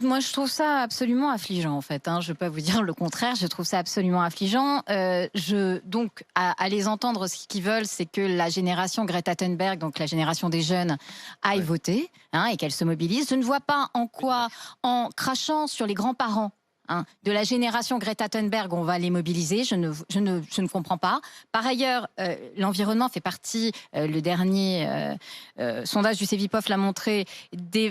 Moi, je trouve ça absolument affligeant, en fait. Je ne vais pas vous dire le contraire. Je trouve ça absolument affligeant. Donc, à les entendre, ce qu'ils veulent, c'est que la génération Greta Thunberg, donc la génération des jeunes, aille voter et qu'elle se mobilise. Je ne vois pas en quoi, en crachant sur les grands-parents de la génération Greta Thunberg, on va les mobiliser. Je ne comprends pas. Par ailleurs, l'environnement fait partie, le dernier sondage du Cevipof l'a montré,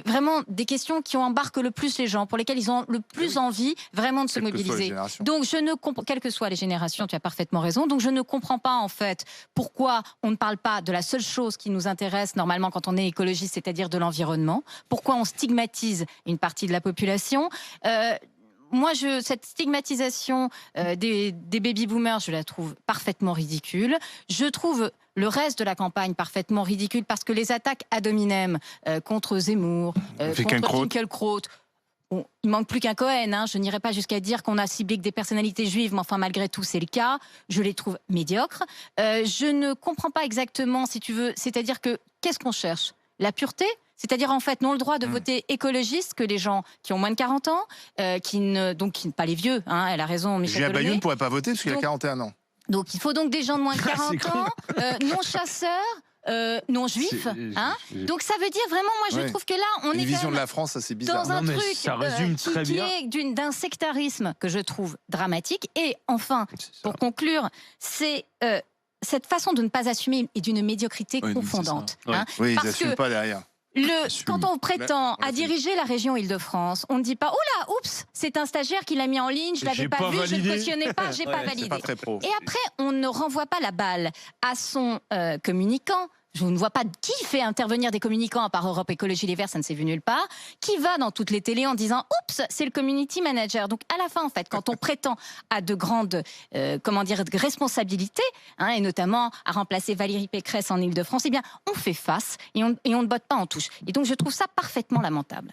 vraiment des questions qui embarquent le plus les gens, pour lesquelles ils ont le plus envie vraiment de se mobiliser. Donc je ne comprends, quelles que soient les générations, tu as parfaitement raison, donc je ne comprends pas en fait pourquoi on ne parle pas de la seule chose qui nous intéresse normalement quand on est écologiste, c'est-à-dire de l'environnement, pourquoi on stigmatise une partie de la population. Moi, cette stigmatisation des baby-boomers, je la trouve parfaitement ridicule. Je trouve le reste de la campagne parfaitement ridicule parce que les attaques ad hominem contre Zemmour, contre Finkielkraut, bon, il manque plus qu'un Cohen. Je n'irai pas jusqu'à dire qu'on a ciblé que des personnalités juives, mais enfin malgré tout c'est le cas. Je les trouve médiocres. Je ne comprends pas exactement, si tu veux, c'est-à-dire que qu'est-ce qu'on cherche? La pureté? C'est-à-dire, en fait, n'ont le droit de voter écologiste que les gens qui ont moins de 40 ans, pas les vieux, elle a raison, Michel Julien Delaunay. Bayou ne pourrait pas voter parce qu'il a 41 ans. Donc, il faut donc des gens de moins de 40 ans, non chasseurs, non juifs. Donc, ça veut dire vraiment, moi, je trouve que là, on est vision de la France assez bizarre. dans un truc ça résume très qui bien. est d'un sectarisme que je trouve dramatique. Et enfin, pour conclure, c'est... cette façon de ne pas assumer est d'une médiocrité confondante. Oui, ils parce n'assument que pas derrière. Quand on prétend à diriger la région Île-de-France, on ne dit pas « Oh là, oups, c'est un stagiaire qui l'a mis en ligne, je ne l'avais pas vu, je ne cautionnais pas, j'ai pas validé. » Pas très pro. Et après, on ne renvoie pas la balle à son communicant. Je ne vois pas qui fait intervenir des communicants à part Europe Écologie Les Verts, ça ne s'est vu nulle part, qui va dans toutes les télés en disant « Oups, c'est le community manager ». Donc à la fin, en fait, quand on prétend à de grandes responsabilités, et notamment à remplacer Valérie Pécresse en Île-de-France, eh bien, on fait face et on ne botte pas en touche. Et donc je trouve ça parfaitement lamentable.